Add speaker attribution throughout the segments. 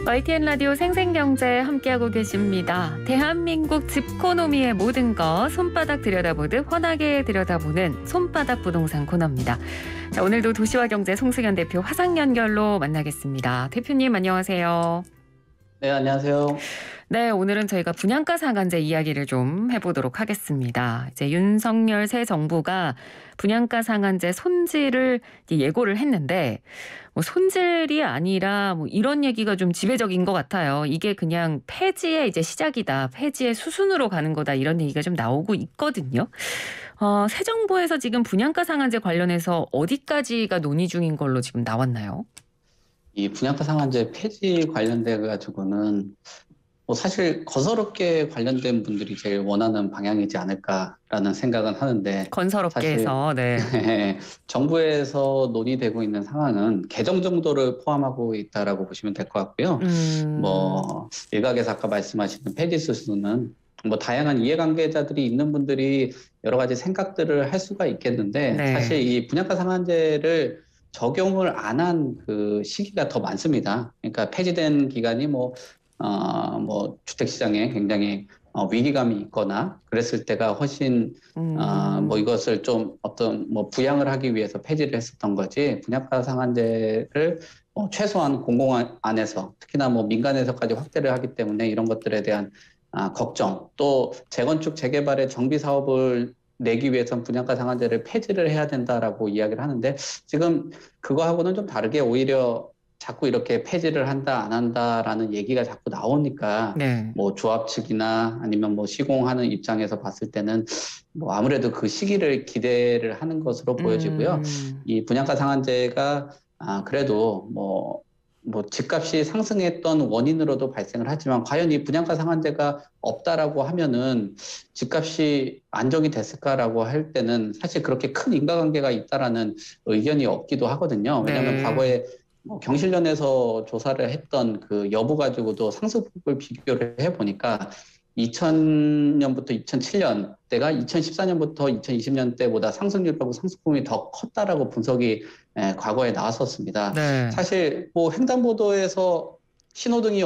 Speaker 1: YTN 라디오 생생경제 함께하고 계십니다. 대한민국 집코노미의 모든 것 손바닥 들여다보듯 훤하게 들여다보는 손바닥 부동산 코너입니다. 자, 오늘도 도시와 경제 송승현 대표 화상 연결로 만나겠습니다. 대표님 안녕하세요.
Speaker 2: 네, 안녕하세요.
Speaker 1: 네, 오늘은 저희가 분양가 상한제 이야기를 좀 해보도록 하겠습니다. 이제 윤석열 새 정부가 분양가 상한제 손질을 예고를 했는데 뭐 손질이 아니라 뭐 이런 얘기가 좀 지배적인 것 같아요. 이게 그냥 폐지의 이제 시작이다. 폐지의 수순으로 가는 거다. 이런 얘기가 좀 나오고 있거든요. 새 정부에서 지금 분양가 상한제 관련해서 어디까지가 논의 중인 걸로 지금 나왔나요?
Speaker 2: 이 분양가 상한제 폐지 관련돼 가지고는 사실 건설업계 관련된 분들이 제일 원하는 방향이지 않을까라는 생각은 하는데,
Speaker 1: 건설업계에서 네.
Speaker 2: 정부에서 논의되고 있는 상황은 개정 정도를 포함하고 있다라고 보시면 될 것 같고요. 일각에서 아까 말씀하시는 폐지 수순은 다양한 이해관계자들이 있는 분들이 여러 가지 생각들을 할 수가 있겠는데,
Speaker 1: 네.
Speaker 2: 사실 이 분양가 상한제를 적용을 안 한 그 시기가 더 많습니다. 그러니까 폐지된 기간이 주택시장에 굉장히 위기감이 있거나 그랬을 때가 훨씬 이것을 좀 부양을 하기 위해서 폐지를 했었던 거지, 분양가 상한제를 최소한 공공 안에서 특히나 민간에서까지 확대를 하기 때문에 이런 것들에 대한 걱정, 또 재건축 재개발의 정비 사업을 내기 위해선 분양가 상한제를 폐지를 해야 된다라고 이야기를 하는데, 지금 그거하고는 좀 다르게 오히려 자꾸 이렇게 폐지를 한다 안 한다라는 얘기가 자꾸 나오니까
Speaker 1: 네.
Speaker 2: 조합 측이나 아니면 시공하는 입장에서 봤을 때는 아무래도 그 시기를 기대를 하는 것으로 보여지고요. 이 분양가 상한제가 그래도 집값이 상승했던 원인으로도 발생을 하지만, 과연 이 분양가 상한제가 없다라고 하면은 집값이 안정이 됐을까라고 할 때는 사실 그렇게 큰 인과관계가 있다라는 의견이 없기도 하거든요. 왜냐하면 과거에 경실련에서 조사를 했던 그 여부 가지고도 상승폭을 비교를 해보니까 2000년부터 2007년 때가 2014년부터 2020년 때보다 상승률하고 상승폭이 더 컸다라고 분석이 과거에 나왔었습니다.
Speaker 1: 네.
Speaker 2: 사실 횡단보도에서 신호등이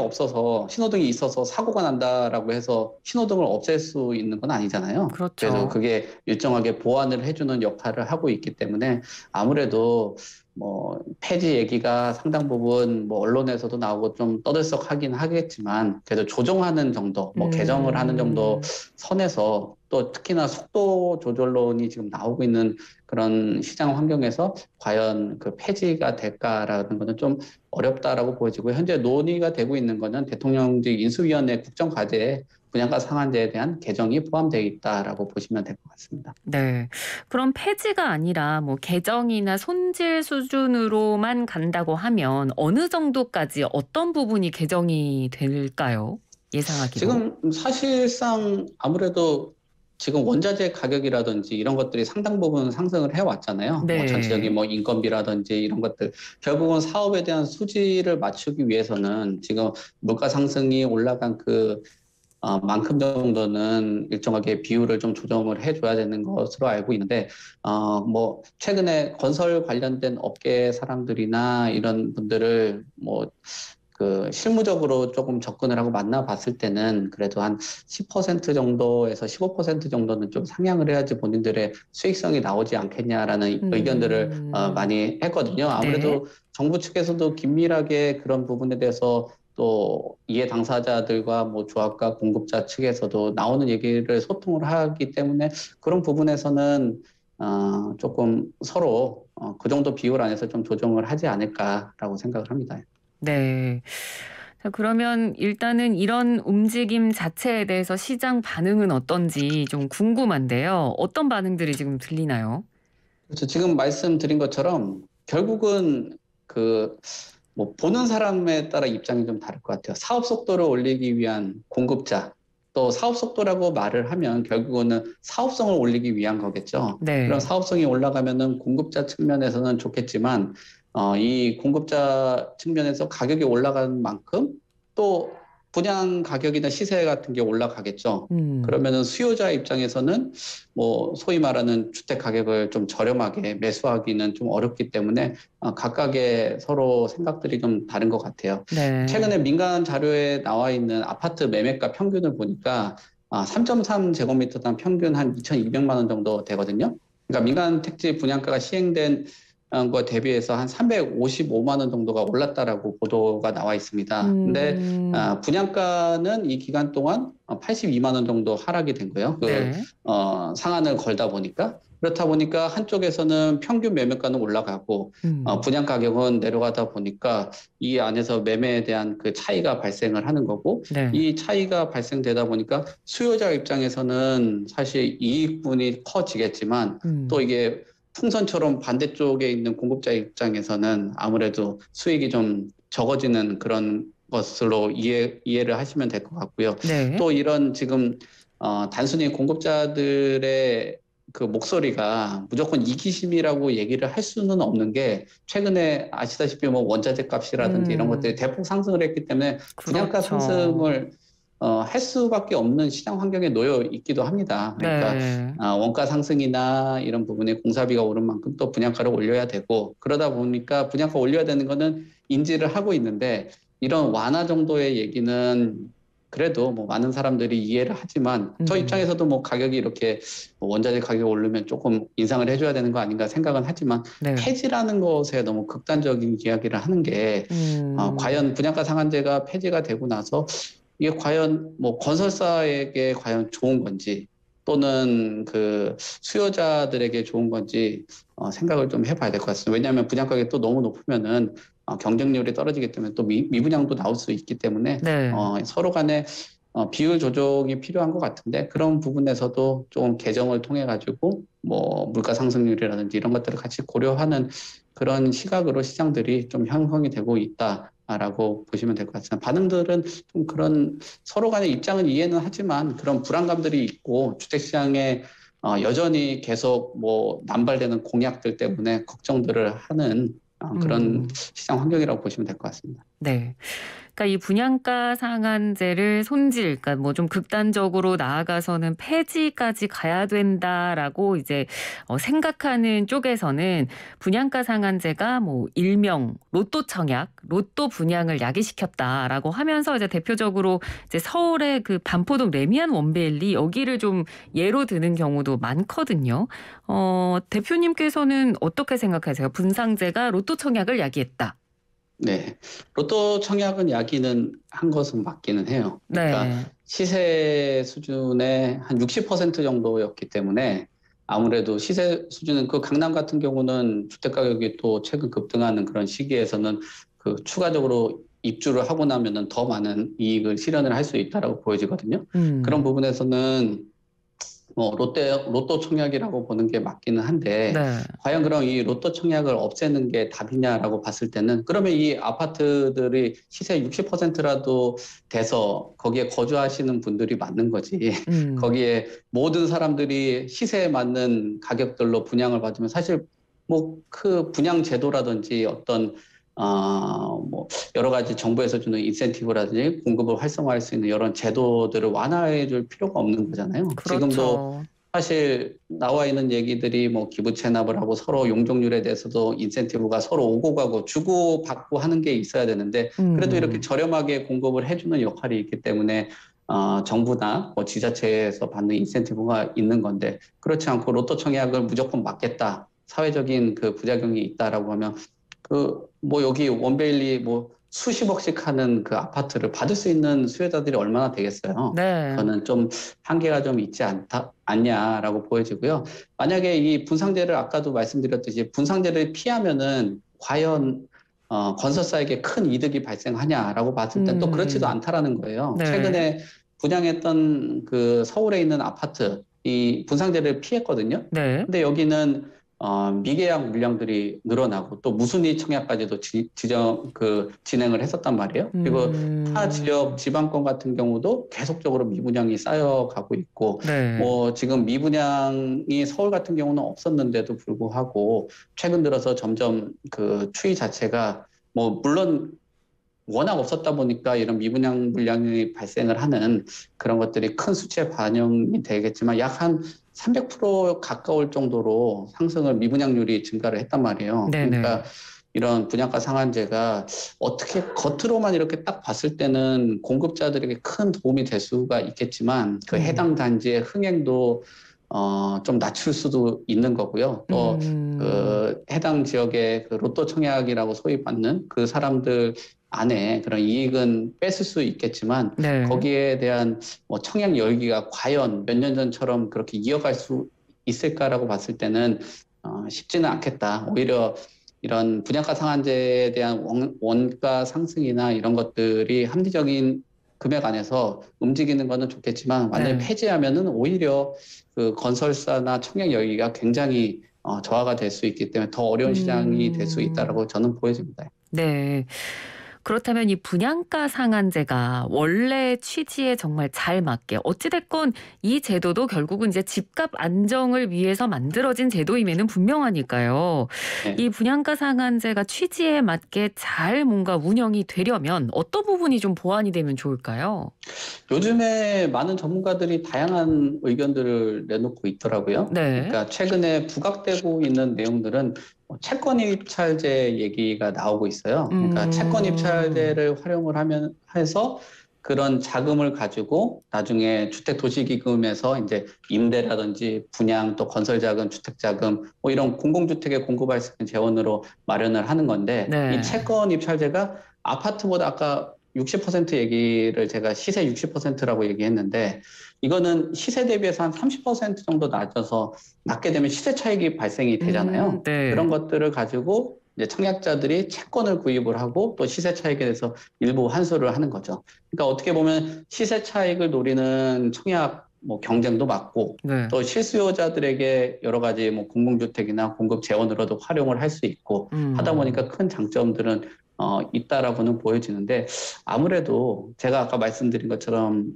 Speaker 2: 있어서 사고가 난다라고 해서 신호등을 없앨 수 있는 건 아니잖아요.
Speaker 1: 그렇죠.
Speaker 2: 그래서 그게 일정하게 보완을 해주는 역할을 하고 있기 때문에 아무래도 폐지 얘기가 상당 부분 언론에서도 나오고 좀 떠들썩하긴 하겠지만, 그래도 조정하는 정도, 개정을 하는 정도 선에서, 또 특히나 속도 조절론이 지금 나오고 있는 그런 시장 환경에서 과연 그 폐지가 될까라는 것은 좀 어렵다라고 보여지고, 현재 논의가 되고 있는 것은 대통령직 인수위원회 국정과제에 분양가 상한제에 대한 개정이 포함되어 있다라고 보시면 될 것 같습니다.
Speaker 1: 네. 그럼 폐지가 아니라 개정이나 손질 수준으로만 간다고 하면 어느 정도까지 어떤 부분이 개정이 될까요? 예상하기로.
Speaker 2: 지금 사실상 아무래도 지금 원자재 가격이라든지 이런 것들이 상당 부분 상승을 해왔잖아요.
Speaker 1: 네.
Speaker 2: 전체적인 인건비라든지 이런 것들, 결국은 사업에 대한 수지를 맞추기 위해서는 지금 물가 상승이 올라간 만큼 정도는 일정하게 비율을 좀 조정을 해줘야 되는 것으로 알고 있는데, 최근에 건설 관련된 업계 사람들이나 이런 분들을 실무적으로 조금 접근을 하고 만나봤을 때는 그래도 한 10% 정도에서 15% 정도는 좀 상향을 해야지 본인들의 수익성이 나오지 않겠냐라는 의견들을 많이 했거든요. 아무래도 정부 측에서도 긴밀하게 그런 부분에 대해서 또 이해 당사자들과 조합과 공급자 측에서도 나오는 얘기를 소통을 하기 때문에, 그런 부분에서는 조금 서로 그 정도 비율 안에서 좀 조정을 하지 않을까라고 생각을 합니다.
Speaker 1: 네. 자, 그러면 일단은 이런 움직임 자체에 대해서 시장 반응은 어떤지 좀 궁금한데요. 어떤 반응들이 지금 들리나요?
Speaker 2: 그렇죠. 지금 말씀드린 것처럼 결국은 보는 사람에 따라 입장이 좀 다를 것 같아요. 사업 속도를 올리기 위한 공급자, 또 사업 속도라고 말을 하면 결국은 사업성을 올리기 위한 거겠죠.
Speaker 1: 네.
Speaker 2: 그럼 사업성이 올라가면은 공급자 측면에서는 좋겠지만, 이 공급자 측면에서 가격이 올라가는 만큼 또 분양 가격이나 시세 같은 게 올라가겠죠. 그러면은 수요자 입장에서는 뭐 소위 말하는 주택 가격을 좀 저렴하게 매수하기는 좀 어렵기 때문에 각각의 서로 생각들이 좀 다른 것 같아요.
Speaker 1: 네.
Speaker 2: 최근에 민간 자료에 나와 있는 아파트 매매가 평균을 보니까 3.3제곱미터당 평균 한 2,200만 원 정도 되거든요. 그러니까 민간 택지 분양가가 시행된 거 대비해서 한 355만 원 정도가 올랐다라고 보도가 나와 있습니다. 근데 분양가는 이 기간 동안 82만 원 정도 하락이 된 거예요.
Speaker 1: 네.
Speaker 2: 상한을 걸다 보니까. 그렇다 보니까 한쪽에서는 평균 매매가는 올라가고 분양 가격은 내려가다 보니까 이 안에서 매매에 대한 그 차이가 발생을 하는 거고
Speaker 1: 네.
Speaker 2: 이 차이가 발생되다 보니까 수요자 입장에서는 사실 이익분이 커지겠지만 또 이게 풍선처럼 반대쪽에 있는 공급자 입장에서는 아무래도 수익이 좀 적어지는 그런 것으로 이해를 하시면 될 것 같고요.
Speaker 1: 네.
Speaker 2: 또 이런 지금 단순히 공급자들의 그 목소리가 무조건 이기심이라고 얘기를 할 수는 없는 게 최근에 아시다시피 뭐 원자재 값이라든지 이런 것들이 대폭 상승을 했기 때문에 분양가
Speaker 1: 그렇죠.
Speaker 2: 상승을 할 수밖에 없는 시장 환경에 놓여 있기도 합니다. 그러니까
Speaker 1: 네.
Speaker 2: 원가 상승이나 이런 부분에 공사비가 오른 만큼 또 분양가를 올려야 되고 그러다 보니까 분양가 올려야 되는 거는 인지를 하고 있는데 이런 완화 정도의 얘기는 그래도 뭐 많은 사람들이 이해를 하지만 저 입장에서도 뭐 가격이 이렇게 뭐 원자재 가격이 오르면 조금 인상을 해줘야 되는 거 아닌가 생각은 하지만
Speaker 1: 네.
Speaker 2: 폐지라는 것에 너무 극단적인 이야기를 하는 게 과연 분양가 상한제가 폐지가 되고 나서 이게 과연 뭐 건설사에게 과연 좋은 건지 또는 그 수요자들에게 좋은 건지 생각을 좀 해봐야 될 것 같습니다. 왜냐하면 분양 가격이 또 너무 높으면은 경쟁률이 떨어지기 때문에 또 미분양도 나올 수 있기 때문에
Speaker 1: 네.
Speaker 2: 서로 간에 비율 조정이 필요한 것 같은데 그런 부분에서도 좀 개정을 통해 가지고 뭐 물가 상승률이라든지 이런 것들을 같이 고려하는 그런 시각으로 시장들이 좀 형성이 되고 있다라고 보시면 될 것 같습니다. 반응들은 좀 그런 서로 간의 입장은 이해는 하지만 그런 불안감들이 있고 주택시장에 여전히 계속 뭐 남발되는 공약들 때문에 걱정들을 하는 그런 시장 환경이라고 보시면 될 것 같습니다.
Speaker 1: 네. 그러니까 이 분양가 상한제를 손질, 그러니까 뭐 좀 극단적으로 나아가서는 폐지까지 가야 된다라고 이제 생각하는 쪽에서는 분양가 상한제가 뭐 일명 로또 청약, 로또 분양을 야기시켰다라고 하면서 이제 대표적으로 이제 서울의 그 반포동 레미안 원베일리 여기를 좀 예로 드는 경우도 많거든요. 대표님께서는 어떻게 생각하세요? 분상제가 로또 청약을 야기했다.
Speaker 2: 네. 로또 청약은 야기는 한 것은 맞기는 해요. 그러니까
Speaker 1: 네.
Speaker 2: 시세 수준의 한 60% 정도였기 때문에 아무래도 시세 수준은 그 강남 같은 경우는 주택 가격이 또 최근 급등하는 그런 시기에서는 그 추가적으로 입주를 하고 나면은 더 많은 이익을 실현을 할 수 있다라고 보여지거든요. 그런 부분에서는 로또 청약이라고 보는 게 맞기는 한데,
Speaker 1: 네.
Speaker 2: 과연 그럼 이 로또 청약을 없애는 게 답이냐라고 봤을 때는, 그러면 이 아파트들이 시세 60%라도 돼서 거기에 거주하시는 분들이 맞는 거지. 거기에 모든 사람들이 시세에 맞는 가격들로 분양을 받으면 사실 뭐 그 분양 제도라든지 어떤 뭐 여러 가지 정부에서 주는 인센티브라든지 공급을 활성화할 수 있는 이런 제도들을 완화해 줄 필요가 없는 거잖아요. 지금도
Speaker 1: 그렇죠.
Speaker 2: 사실 나와 있는 얘기들이 뭐 기부 체납을 하고 서로 용적률에 대해서도 인센티브가 서로 오고 가고 주고 받고 하는 게 있어야 되는데 그래도 이렇게 저렴하게 공급을 해주는 역할이 있기 때문에 정부나 뭐 지자체에서 받는 인센티브가 있는 건데 그렇지 않고 로또 청약을 무조건 막겠다. 사회적인 그 부작용이 있다라고 하면 뭐 여기 원베일리 뭐 수십억씩 하는 그 아파트를 받을 수 있는 수요자들이 얼마나 되겠어요.
Speaker 1: 네.
Speaker 2: 그거는 좀 한계가 좀 있지 않냐라고 보여지고요. 만약에 이 분상제를 아까도 말씀드렸듯이 분상제를 피하면은 과연 건설사에게 큰 이득이 발생하냐라고 봤을 땐 또 그렇지도 않다라는 거예요.
Speaker 1: 네.
Speaker 2: 최근에 분양했던 그 서울에 있는 아파트 이 분상제를 피했거든요.
Speaker 1: 네.
Speaker 2: 근데 여기는 미계약 물량들이 늘어나고 또 무순위 청약까지도 진행을 했었단 말이에요. 그리고 타 지역 지방권 같은 경우도 계속적으로 미분양이 쌓여가고 있고
Speaker 1: 네.
Speaker 2: 뭐 지금 미분양이 서울 같은 경우는 없었는데도 불구하고 최근 들어서 점점 그 추이 자체가 뭐 물론 워낙 없었다 보니까 이런 미분양 물량이 발생을 하는 그런 것들이 큰 수치에 반영이 되겠지만 약 한 300% 가까울 정도로 상승을 미분양률이 증가를 했단 말이에요.
Speaker 1: 네네.
Speaker 2: 그러니까 이런 분양가 상한제가 어떻게 겉으로만 이렇게 딱 봤을 때는 공급자들에게 큰 도움이 될 수가 있겠지만 그 해당 단지의 흥행도 좀 낮출 수도 있는 거고요. 또 그 해당 지역의 그 로또 청약이라고 소위 받는 그 사람들 안에 그런 이익은 뺏을 수 있겠지만
Speaker 1: 네.
Speaker 2: 거기에 대한 뭐 청약 열기가 과연 몇 년 전처럼 그렇게 이어갈 수 있을까라고 봤을 때는 쉽지는 않겠다. 오히려 이런 분양가 상한제에 대한 원가 상승이나 이런 것들이 합리적인 금액 안에서 움직이는 거는 좋겠지만 완전히
Speaker 1: 네.
Speaker 2: 폐지하면은 오히려 그 건설사나 청약 열기가 굉장히 저하가 될 수 있기 때문에 더 어려운 시장이 될 수 있다라고 저는 보여집니다.
Speaker 1: 네. 그렇다면 이 분양가 상한제가 원래 취지에 정말 잘 맞게 어찌됐건 이 제도도 결국은 이제 집값 안정을 위해서 만들어진 제도임에는 분명하니까요.
Speaker 2: 네.
Speaker 1: 이 분양가 상한제가 취지에 맞게 잘 뭔가 운영이 되려면 어떤 부분이 좀 보완이 되면 좋을까요?
Speaker 2: 요즘에 많은 전문가들이 다양한 의견들을 내놓고 있더라고요.
Speaker 1: 네.
Speaker 2: 그러니까 최근에 부각되고 있는 내용들은 채권 입찰제 얘기가 나오고 있어요. 그러니까 채권 입찰제를 활용을 하면 해서 그런 자금을 가지고 나중에 주택도시기금에서 이제 임대라든지 분양 또 건설자금, 주택자금 뭐 이런 공공주택에 공급할 수 있는 재원으로 마련을 하는 건데 이
Speaker 1: 네.
Speaker 2: 채권 입찰제가 아파트보다 아까 60% 얘기를 제가 시세 60%라고 얘기했는데 이거는 시세 대비해서 한 30% 정도 낮아서 낮게 되면 시세 차익이 발생이 되잖아요.
Speaker 1: 네.
Speaker 2: 그런 것들을 가지고 이제 청약자들이 채권을 구입을 하고 또 시세 차익에 대해서 일부 환수를 하는 거죠. 그러니까 어떻게 보면 시세 차익을 노리는 청약 뭐 경쟁도 맞고
Speaker 1: 네.
Speaker 2: 또 실수요자들에게 여러 가지 뭐 공공주택이나 공급 재원으로도 활용을 할 수 있고 하다 보니까 큰 장점들은 있다라고는 보여지는데 아무래도 제가 아까 말씀드린 것처럼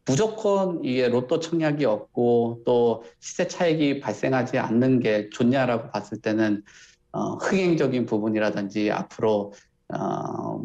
Speaker 2: 무조건 이게 로또 청약이 없고 또 시세 차익이 발생하지 않는 게 좋냐라고 봤을 때는 흥행적인 부분이라든지 앞으로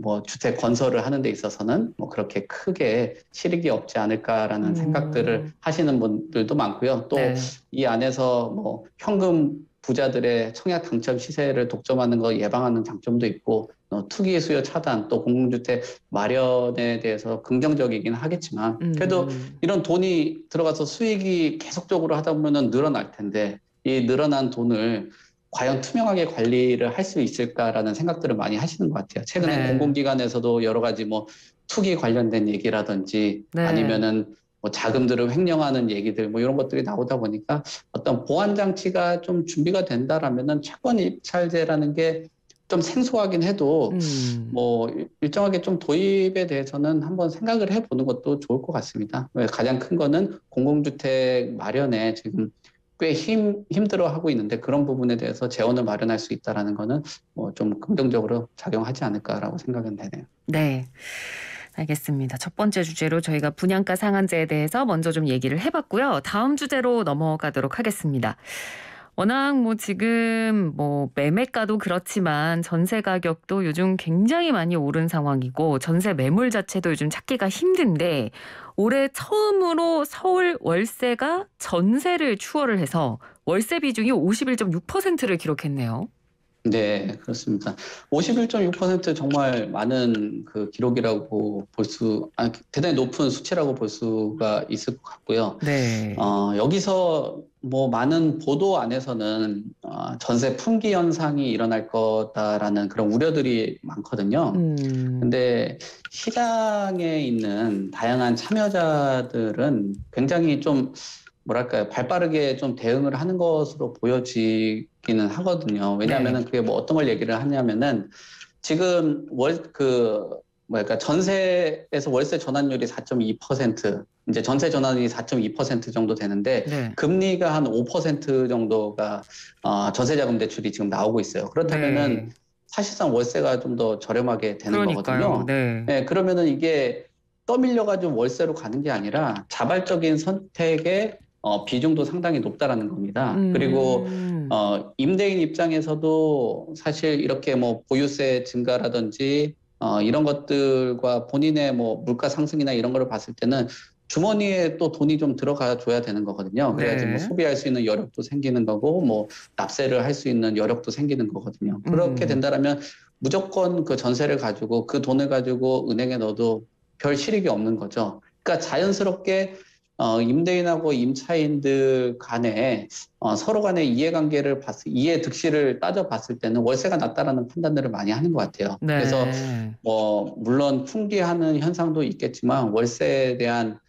Speaker 2: 뭐 주택 건설을 하는 데 있어서는 뭐 그렇게 크게 실익이 없지 않을까라는 생각들을 하시는 분들도 많고요. 또
Speaker 1: 네.
Speaker 2: 이 안에서 뭐 현금 부자들의 청약 당첨 시세를 독점하는 거 예방하는 장점도 있고 투기 수요 차단 또 공공주택 마련에 대해서 긍정적이긴 하겠지만 그래도 이런 돈이 들어가서 수익이 계속적으로 하다 보면은 늘어날 텐데 이 늘어난 돈을 과연 투명하게 관리를 할 수 있을까라는 생각들을 많이 하시는 것 같아요. 최근에
Speaker 1: 네.
Speaker 2: 공공기관에서도 여러 가지 뭐 투기 관련된 얘기라든지
Speaker 1: 네.
Speaker 2: 아니면은 뭐 자금들을 횡령하는 얘기들 뭐 이런 것들이 나오다 보니까 어떤 보안 장치가 좀 준비가 된다라면은 채권 입찰제라는 게 좀 생소하긴 해도 뭐 일정하게 좀 도입에 대해서는 한번 생각을 해보는 것도 좋을 것 같습니다. 가장 큰 거는 공공주택 마련에 지금 꽤 힘들어하고 있는데 그런 부분에 대해서 재원을 마련할 수 있다라는 거는 뭐 좀 긍정적으로 작용하지 않을까라고 생각은 되네요.
Speaker 1: 네. 알겠습니다. 첫 번째 주제로 저희가 분양가 상한제에 대해서 먼저 좀 얘기를 해봤고요. 다음 주제로 넘어가도록 하겠습니다. 워낙 뭐 지금 뭐 매매가도 그렇지만 전세 가격도 요즘 굉장히 많이 오른 상황이고 전세 매물 자체도 요즘 찾기가 힘든데 올해 처음으로 서울 월세가 전세를 추월을 해서 월세 비중이 51.6%를 기록했네요.
Speaker 2: 네, 그렇습니다. 51.6% 정말 많은 그 기록이라고 대단히 높은 수치라고 볼 수가 있을 것 같고요.
Speaker 1: 네.
Speaker 2: 여기서 뭐 많은 보도 안에서는 전세 품귀 현상이 일어날 거다라는 그런 우려들이 많거든요. 근데 시장에 있는 다양한 참여자들은 굉장히 좀 뭐랄까요, 발빠르게 좀 대응을 하는 것으로 보여지기는 하거든요. 왜냐하면은 그게 뭐 어떤 걸 얘기를 하냐면은 지금 전세에서 월세 전환율이 4.2%, 이제 전세 전환이 4.2% 정도 되는데
Speaker 1: 네.
Speaker 2: 금리가 한 5% 정도가 전세자금 대출이 지금 나오고 있어요. 그렇다면은 사실상 월세가 좀 더 저렴하게 되는
Speaker 1: 그러니까요.
Speaker 2: 거거든요.
Speaker 1: 네.
Speaker 2: 네, 그러면은 이게 떠밀려가지고 월세로 가는 게 아니라 자발적인 선택의 비중도 상당히 높다라는 겁니다. 그리고 임대인 입장에서도 사실 이렇게 뭐 보유세 증가라든지 이런 것들과 본인의 뭐 물가 상승이나 이런 거를 봤을 때는 주머니에 또 돈이 좀 들어가 줘야 되는 거거든요. 그래야지 뭐
Speaker 1: 네.
Speaker 2: 소비할 수 있는 여력도 생기는 거고 뭐 납세를 할 수 있는 여력도 생기는 거거든요. 그렇게
Speaker 1: 음.
Speaker 2: 된다라면 무조건 그 전세를 가지고 그 돈을 가지고 은행에 넣어도 별 실익이 없는 거죠. 그러니까 자연스럽게 임대인하고 임차인들 간에 서로 간의 이해 득실을 따져봤을 때는 월세가 낮다라는 판단들을 많이 하는 것 같아요. 그래서
Speaker 1: 네.
Speaker 2: 물론 풍기하는 현상도 있겠지만 월세에 대한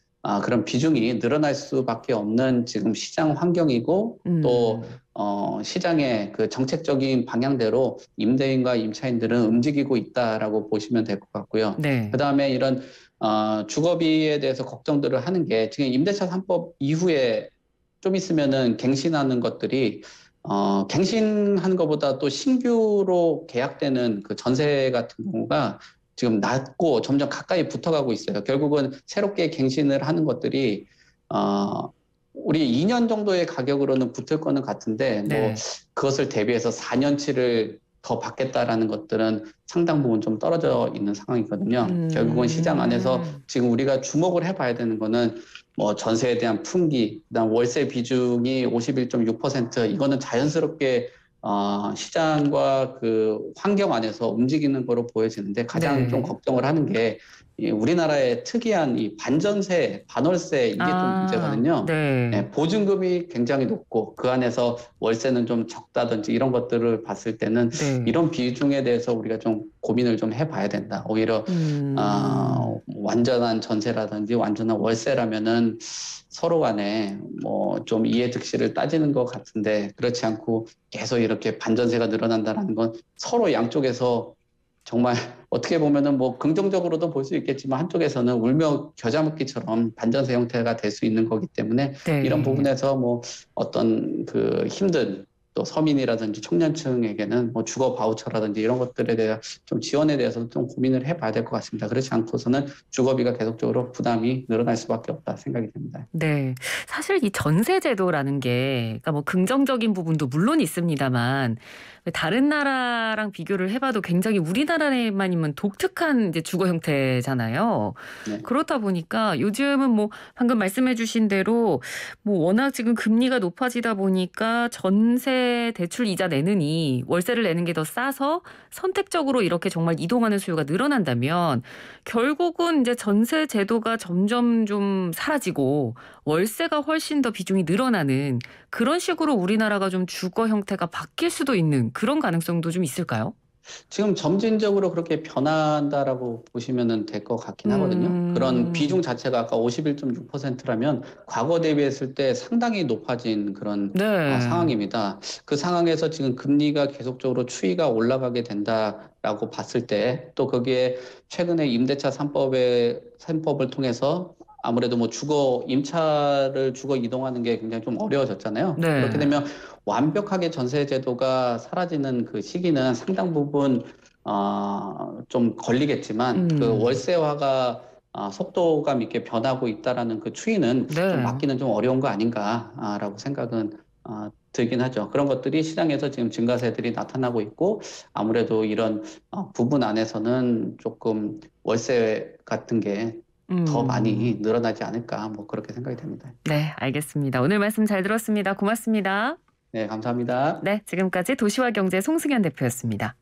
Speaker 2: 그런 비중이 늘어날 수밖에 없는 지금 시장 환경이고 또
Speaker 1: 음.
Speaker 2: 시장의 그 정책적인 방향대로 임대인과 임차인들은 움직이고 있다라고 보시면 될 것 같고요.
Speaker 1: 네.
Speaker 2: 그다음에 이런 주거비에 대해서 걱정들을 하는 게 지금 임대차 3법 이후에 좀 있으면은 갱신하는 것들이 갱신하는 것보다 또 신규로 계약되는 그 전세 같은 경우가 지금 낮고 점점 가까이 붙어가고 있어요. 결국은 새롭게 갱신을 하는 것들이 우리 2년 정도의 가격으로는 붙을 거는 같은데 뭐
Speaker 1: 네.
Speaker 2: 그것을 대비해서 4년치를 더 받겠다라는 것들은 상당 부분 좀 떨어져 있는 상황이거든요. 결국은 시장 안에서
Speaker 1: 음.
Speaker 2: 지금 우리가 주목을 해봐야 되는 거는 뭐 전세에 대한 풍기, 그다음 월세 비중이 51.6% 이거는 자연스럽게 시장과 그 환경 안에서 움직이는 거로 보여지는데 가장 좀
Speaker 1: 네.
Speaker 2: 걱정을 하는 게 이 우리나라의 특이한 이 반전세, 반월세 이게 좀 문제거든요.
Speaker 1: 네.
Speaker 2: 예, 보증금이 굉장히 높고 그 안에서 월세는 좀 적다든지 이런 것들을 봤을 때는
Speaker 1: 네.
Speaker 2: 이런 비중에 대해서 우리가 좀 고민을 좀 해봐야 된다. 오히려 완전한 전세라든지 완전한 월세라면은 서로 간에 뭐 좀 이해득실을 따지는 것 같은데 그렇지 않고 계속 이렇게 반전세가 늘어난다는 건 서로 양쪽에서 정말 어떻게 보면은 뭐 긍정적으로도 볼 수 있겠지만 한쪽에서는 울며 겨자 먹기처럼 반전세 형태가 될 수 있는 거기 때문에 이런
Speaker 1: 네.
Speaker 2: 부분에서 뭐 어떤 그 힘든 또 서민이라든지 청년층에게는 뭐 주거 바우처라든지 이런 것들에 대한 좀 지원에 대해서 좀 고민을 해봐야 될 것 같습니다. 그렇지 않고서는 주거비가 계속적으로 부담이 늘어날 수밖에 없다 생각이 됩니다.
Speaker 1: 네. 사실 이 전세 제도라는 게 그러니까 뭐 긍정적인 부분도 물론 있습니다만 다른 나라랑 비교를 해 봐도 굉장히 우리나라에만이면 독특한 이제 주거 형태잖아요.
Speaker 2: 네.
Speaker 1: 그렇다 보니까 요즘은 뭐 방금 말씀해 주신 대로 뭐 워낙 지금 금리가 높아지다 보니까 전세 대출 이자 내느니 월세를 내는 게 더 싸서 선택적으로 이렇게 정말 이동하는 수요가 늘어난다면 결국은 이제 전세 제도가 점점 좀 사라지고 월세가 훨씬 더 비중이 늘어나는 그런 식으로 우리나라가 좀 주거 형태가 바뀔 수도 있는 그런 가능성도 좀 있을까요?
Speaker 2: 지금 점진적으로 그렇게 변한다라고 보시면 될 것 같긴 하거든요. 그런 비중
Speaker 1: 음.
Speaker 2: 자체가 아까 51.6%라면 과거 대비했을 때 상당히 높아진 그런
Speaker 1: 네.
Speaker 2: 상황입니다. 그 상황에서 지금 금리가 계속적으로 추이가 올라가게 된다라고 봤을 때 또 거기에 최근에 임대차 3법을 통해서 아무래도 뭐 임차를 주거 이동하는 게 굉장히 좀 어려워졌잖아요. 그렇게
Speaker 1: 네.
Speaker 2: 되면 완벽하게 전세 제도가 사라지는 그 시기는 상당 부분 좀 걸리겠지만 그
Speaker 1: 음.
Speaker 2: 월세화가 속도감 있게 변하고 있다라는 그 추이는 좀
Speaker 1: 네.
Speaker 2: 막기는 좀 어려운 거 아닌가라고 생각은 들긴 하죠. 그런 것들이 시장에서 지금 증가세들이 나타나고 있고 아무래도 이런 부분 안에서는 조금 월세 같은 게 더 많이
Speaker 1: 음.
Speaker 2: 늘어나지 않을까 뭐 그렇게 생각이 됩니다.
Speaker 1: 네, 알겠습니다. 오늘 말씀 잘 들었습니다. 고맙습니다.
Speaker 2: 네, 감사합니다.
Speaker 1: 네, 지금까지 도시와 경제 송승현 대표였습니다.